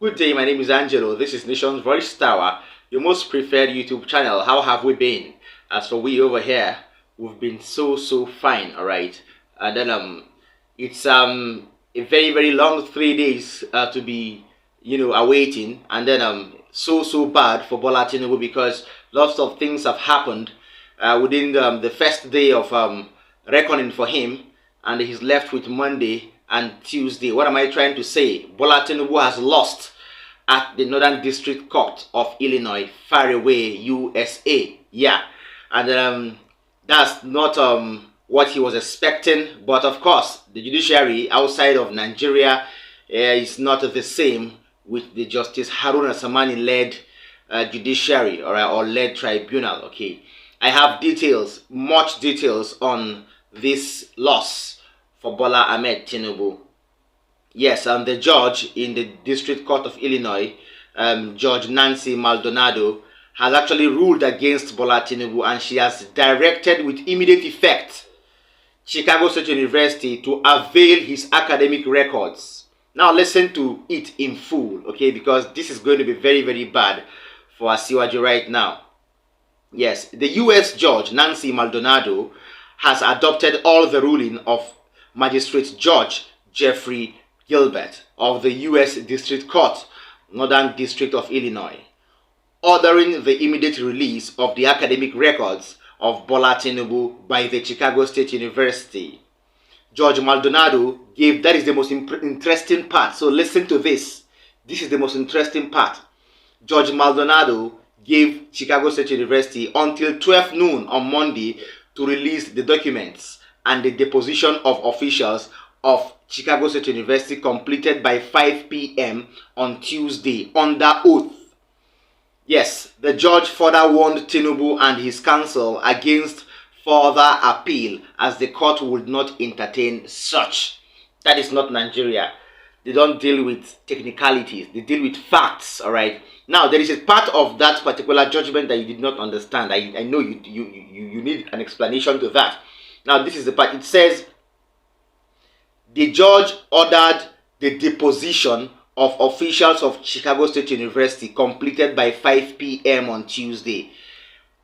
Good day, my name is Angelo. This is Nation's Voice Tower, your most preferred YouTube channel. How have we been? As for we over here, we've been so fine, alright. And then it's a very long 3 days to be awaiting, and then so bad for Bola Tinibu because lots of things have happened within the first day of reckoning for him, and he's left with Monday and Tuesday. What am I trying to say? Bola Tinibu has lost at the Northern District Court of Illinois, far away, USA. Yeah, and that's not what he was expecting. But of course, the judiciary outside of Nigeria is not the same with the Justice Haruna Samani led judiciary or led tribunal. Okay, I have details, much details on this loss for Bola Ahmed Tinibu. Yes, the judge in the District Court of Illinois, Judge Nancy Maldonado, has actually ruled against Bola Tinibu, and she has directed with immediate effect Chicago State University to avail his academic records. Now listen to it in full, okay, because this is going to be very bad for Asiwaju right now. Yes, the U.S. Judge Nancy Maldonado has adopted all the ruling of Magistrate Judge Jeffrey Gilbert of the U.S. District Court, Northern District of Illinois, ordering the immediate release of the academic records of Bola Tinibu by the Chicago State University. Judge Maldonado gave, that is the most interesting part, so listen to this. This is the most interesting part. Judge Maldonado gave Chicago State University until 12 noon on Monday to release the documents and the deposition of officials of Chicago State University completed by 5 p.m. on Tuesday under oath. Yes, the judge further warned Tinibu and his counsel against further appeal as the court would not entertain such. That is not Nigeria. They don't deal with technicalities. They deal with facts, all right? Now, there is a part of that particular judgment that you did not understand. I know you need an explanation to that. Now, this is the part. It says, the judge ordered the deposition of officials of Chicago State University completed by 5 p.m. on Tuesday.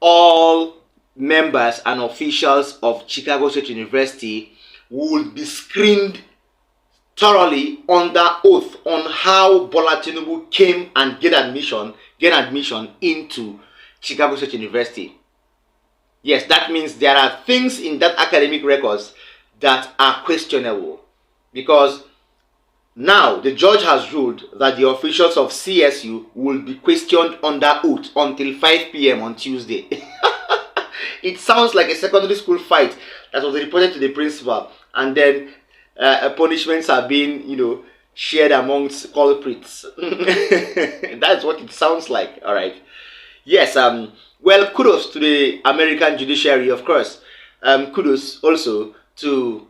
All members and officials of Chicago State University will be screened thoroughly under oath on how Bola Tinibu came and gained admission into Chicago State University. Yes, that means there are things in that academic records that are questionable, because now the judge has ruled that the officials of CSU will be questioned under oath until 5 p.m. on Tuesday. It sounds like a secondary school fight that was reported to the principal, and then punishments are being, shared amongst culprits. That's what it sounds like. All right. Yes. Well, kudos to the American judiciary, of course. Kudos also to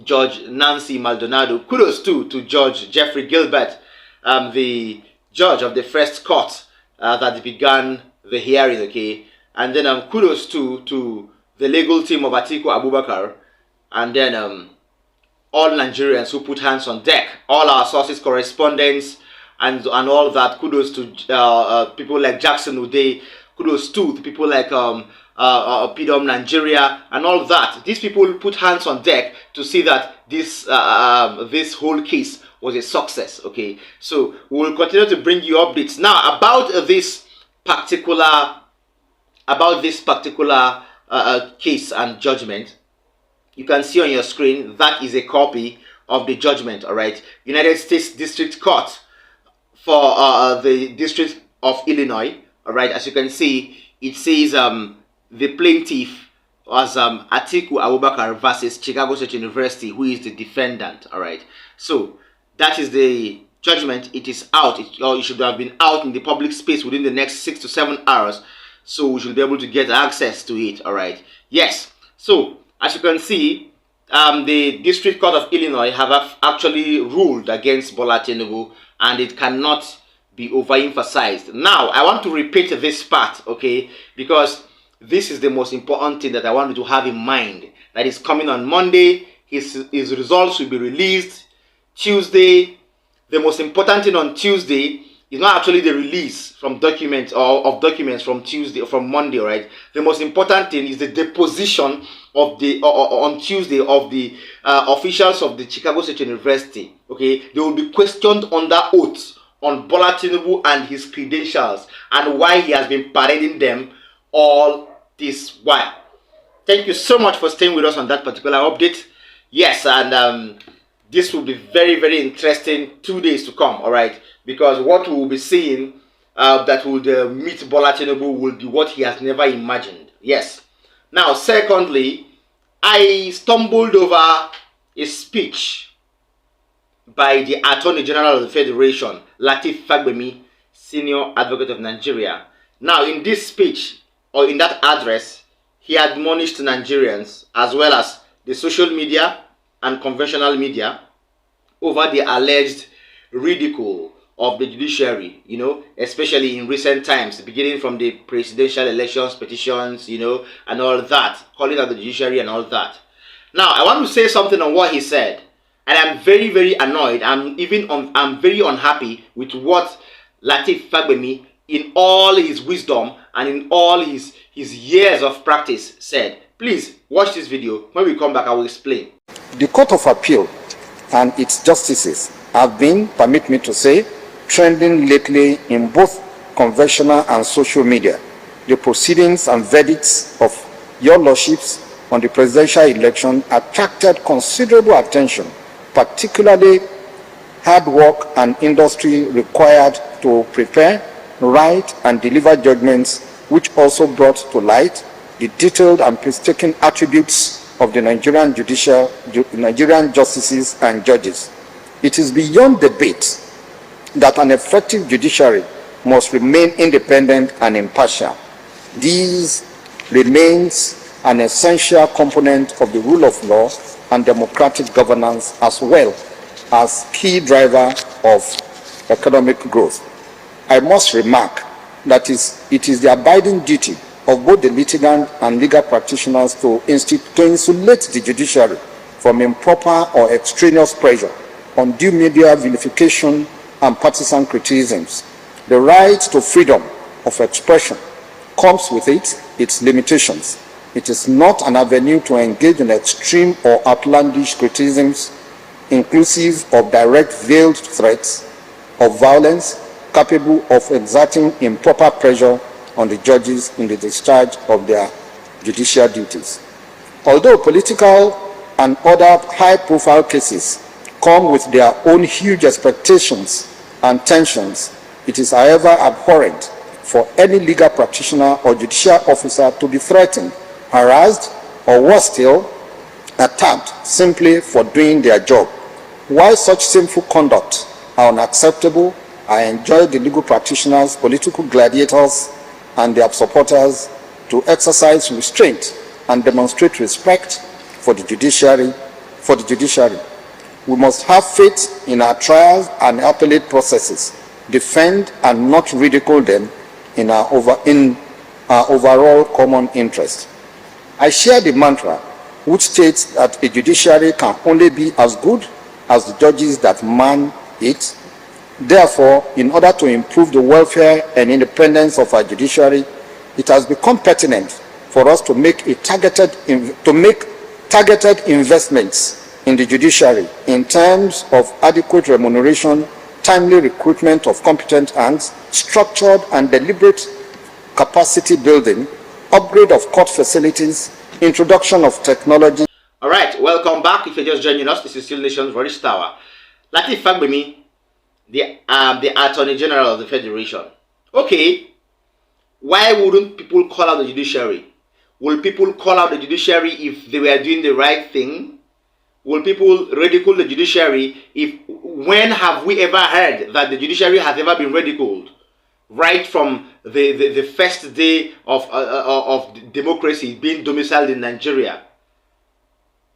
Judge Nancy Maldonado. Kudos too to Judge Jeffrey Gilbert, the judge of the first court that began the hearing. Okay, and then kudos to the legal team of Atiku Abubakar, and then all Nigerians who put hands on deck, all our sources, correspondents, and all that. Kudos to people like Jackson Uday. Kudos to people like PDOM Nigeria and all that. These people put hands on deck to see that this whole case was a success. Okay, so we will continue to bring you updates now about this particular case and judgment. You can see on your screen that is a copy of the judgment. All right, United States District Court for the District of Illinois. All right, as you can see, it says the plaintiff was Atiku Abubakar versus Chicago State University, who is the defendant. All right, so that is the judgment. It is out. It should have been out in the public space within the next 6 to 7 hours, so we should be able to get access to it. All right. Yes. So as you can see, the District Court of Illinois have actually ruled against Bola Tinibu, and it cannot be overemphasized. Now, I want to repeat this part, okay, because this is the most important thing that I want you to have in mind. That is coming on Monday. His results will be released. Tuesday, the most important thing on Tuesday is not actually the release from documents or of documents from Tuesday or from Monday, right? The most important thing is the deposition of the on Tuesday of the officials of the Chicago State University. Okay, they will be questioned under oath on Bola Tinibu and his credentials and why he has been parading them all this while. Thank you so much for staying with us on that particular update. Yes, and this will be very, very interesting 2 days to come, all right? Because what we will be seeing that would meet Bola Tinubu will be what he has never imagined. Yes. Now, secondly, I stumbled over a speech by the Attorney General of the Federation, Lateef Fagbemi, Senior Advocate of Nigeria. Now, in this speech, or in that address, he admonished Nigerians, as well as the social media and conventional media, over the alleged ridicule of the judiciary, you know, especially in recent times, beginning from the presidential elections, petitions, you know, and all that, calling out the judiciary and all that. Now, I want to say something on what he said, and I'm very, very annoyed. I'm very unhappy with what Lateef Fagbemi, in all his wisdom and in all his years of practice, said. Please watch this video. When we come back, I will explain. The Court of Appeal and its justices have been, permit me to say, trending lately in both conventional and social media. The proceedings and verdicts of your lordships on the presidential election attracted considerable attention, particularly hard work and industry required to prepare, write, and deliver judgments, which also brought to light the detailed and painstaking attributes of the Nigerian justices and judges. It is beyond debate that an effective judiciary must remain independent and impartial. This remains an essential component of the rule of law and democratic governance, as well as key driver of economic growth. I must remark that it is the abiding duty of both the litigant and legal practitioners to insulate the judiciary from improper or extraneous pressure, undue media vilification, and partisan criticisms. The right to freedom of expression comes with its limitations. It is not an avenue to engage in extreme or outlandish criticisms, inclusive of direct veiled threats of violence capable of exerting improper pressure on the judges in the discharge of their judicial duties. Although political and other high-profile cases come with their own huge expectations and tensions, it is, however, abhorrent for any legal practitioner or judicial officer to be threatened, harassed, or worse still, attacked simply for doing their job. While such sinful conduct are unacceptable, I enjoy the legal practitioners, political gladiators, and their supporters to exercise restraint and demonstrate respect for the judiciary. We must have faith in our trials and appellate processes, defend and not ridicule them in our overall common interest. I share the mantra which states that a judiciary can only be as good as the judges that man it. Therefore, in order to improve the welfare and independence of our judiciary, it has become pertinent for us to make targeted investments in the judiciary in terms of adequate remuneration, timely recruitment of competent hands, structured and deliberate capacity building, upgrade of court facilities, introduction of technology. All right, welcome back. If you're just joining us, this is still Nation's Voice Tower. Lateef Fagbemi, the Attorney General of the Federation. Okay, why wouldn't people call out the judiciary? Will people call out the judiciary if they were doing the right thing? Will people ridicule the judiciary when have we ever heard that the judiciary has ever been ridiculed? Right from the first day of democracy being domiciled in Nigeria.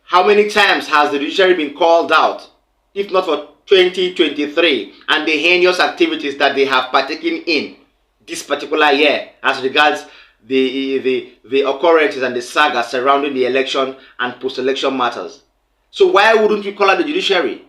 How many times has the judiciary been called out, if not for 2023, and the heinous activities that they have partaken in this particular year as regards the occurrences and the saga surrounding the election and post-election matters? So why wouldn't we call out the judiciary?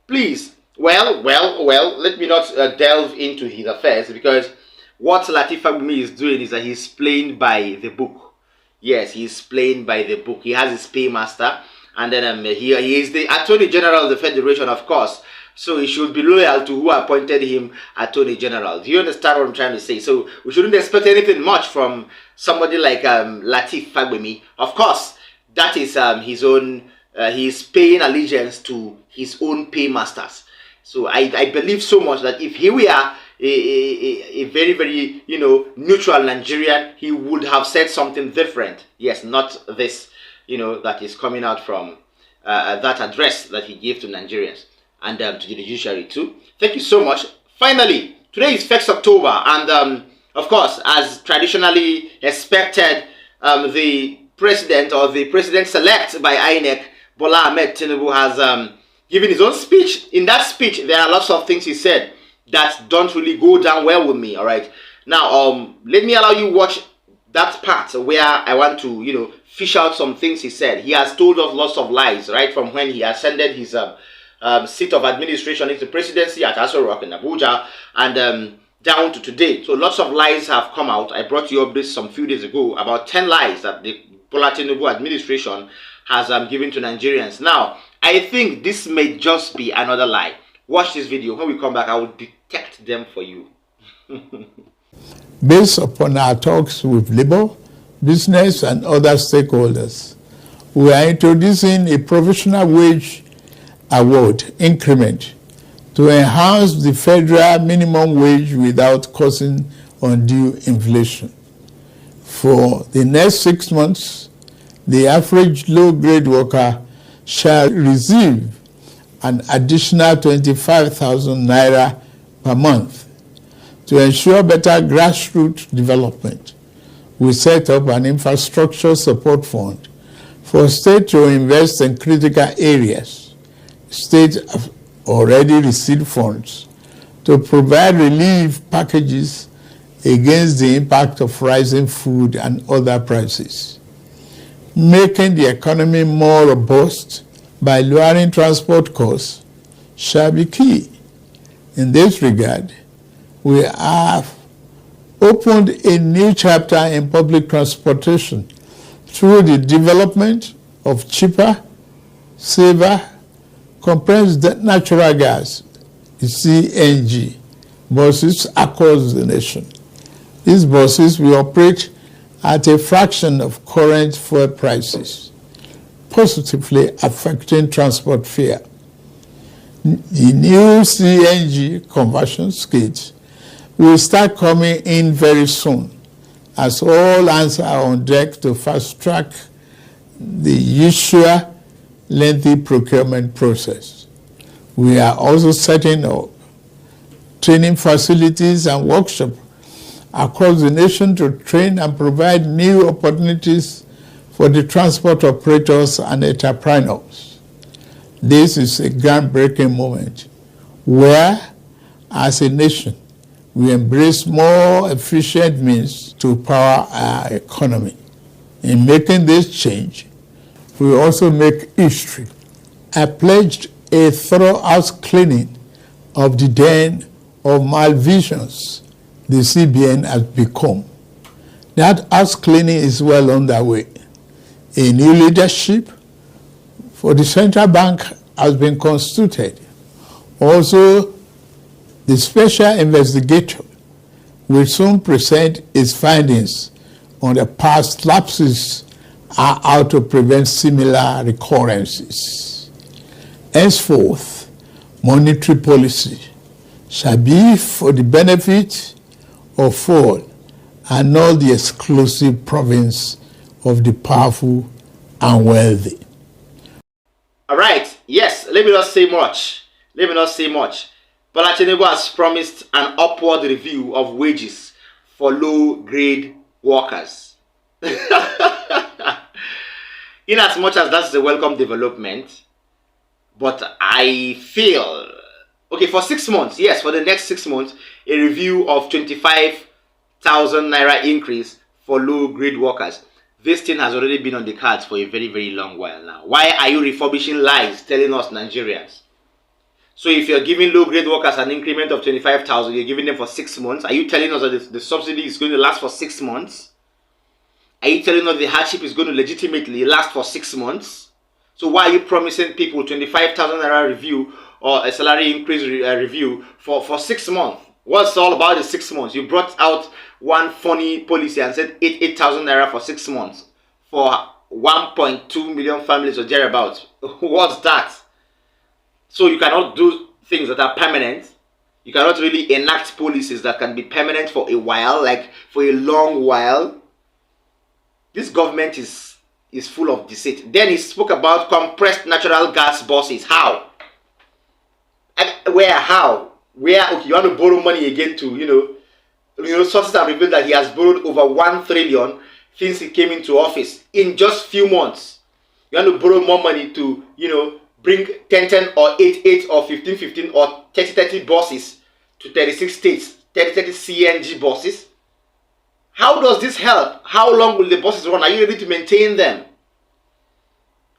Please, Well, let me not delve into his affairs, because what Latif Fagbemi is doing is that he's playing by the book. Yes, he's playing by the book. He has his paymaster, and then he is the Attorney General of the Federation, of course. So he should be loyal to who appointed him Attorney General. Do you understand what I'm trying to say? So we shouldn't expect anything much from somebody like Latif Fagbemi. Of course, that is his own. He's paying allegiance to his own paymasters. So I believe so much that if he were a very, very, neutral Nigerian, he would have said something different. Yes, not this, that is coming out from that address that he gave to Nigerians and to the judiciary too. Thank you so much. Finally, today is 1st October, and of course, as traditionally expected, the president, or the president-select by INEC, Bola Ahmed Tinibu, has given his own speech. In that speech, there are lots of things he said that don't really go down well with me. All right, now let me allow you watch that part where I want to fish out some things he said. He has told us lots of lies right from when he ascended his seat of administration into presidency at Aso Rock in Abuja, and down to today. So lots of lies have come out. I brought you updates some few days ago about 10 lies that the Bola Tinubu administration has given to Nigerians. Now, I think this may just be another lie. Watch this video. When we come back, I will detect them for you. Based upon our talks with labor, business, and other stakeholders, we are introducing a provisional wage award increment to enhance the federal minimum wage without causing undue inflation. For the next 6 months, the average low-grade worker shall receive an additional 25,000 naira per month. To ensure better grassroots development, we set up an infrastructure support fund for states to invest in critical areas. States have already received funds to provide relief packages against the impact of rising food and other prices. Making the economy more robust by lowering transport costs shall be key. In this regard, we have opened a new chapter in public transportation through the development of cheaper, safer, compressed natural gas, CNG, buses across the nation. These buses will operate at a fraction of current fuel prices, positively affecting transport fare. The new CNG conversion kits will start coming in very soon, as all hands are on deck to fast-track the usual lengthy procurement process. We are also setting up training facilities and workshops across the nation to train and provide new opportunities for the transport operators and entrepreneurs. This is a groundbreaking moment where, as a nation, we embrace more efficient means to power our economy. In making this change, we also make history. I pledged a thorough house cleaning of the den of malvisions the CBN has become. That house cleaning is well underway. A new leadership for the central bank has been constituted. Also, the special investigator will soon present its findings on the past lapses and how to prevent similar recurrences. Henceforth, monetary policy shall be for the benefit of all and not the exclusive province of the powerful and wealthy. All right, yes, let me not say much. Bola Tinubu has promised an upward review of wages for low-grade workers. In as much as that's a welcome development, but I feel, okay, for 6 months, yes, for the next 6 months, a review of 25,000 naira increase for low-grade workers. This thing has already been on the cards for a very, very long while now. Why are you refurbishing lies telling us Nigerians? So if you're giving low-grade workers an increment of 25,000, you're giving them for 6 months. Are you telling us that the subsidy is going to last for 6 months? Are you telling us the hardship is going to legitimately last for 6 months? So why are you promising people 25,000 naira review or a salary increase review for 6 months? What's all about the 6 months? You brought out one funny policy and said 8,000 naira for 6 months for 1.2 million families or thereabouts. What's that? So you cannot do things that are permanent. You cannot really enact policies that can be permanent for a while, like for a long while. This government is full of deceit. Then he spoke about compressed natural gas buses. How? Where? How? Where? Okay, you want to borrow money again to, sources have revealed that he has borrowed over 1 trillion since he came into office in just few months. You want to borrow more money to, bring 10 or 8 or 15 or 30 buses to 36 states, 30 CNG buses. How does this help? How long will the buses run? Are you ready to maintain them?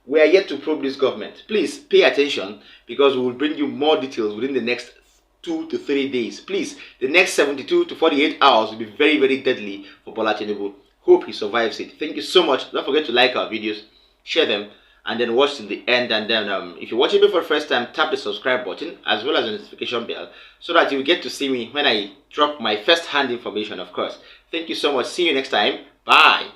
We are yet to probe this government. Please pay attention, because we will bring you more details within the next 2 to 3 days. Please, the next 72 to 48 hours will be very, very deadly for Bola Tinibu. Hope he survives it. Thank you so much. Don't forget to like our videos, share them, and then watch till the end. And then if you're watching me for the first time, tap the subscribe button as well as the notification bell so that you will get to see me when I drop my first hand information, of course. Thank you so much. See you next time. Bye.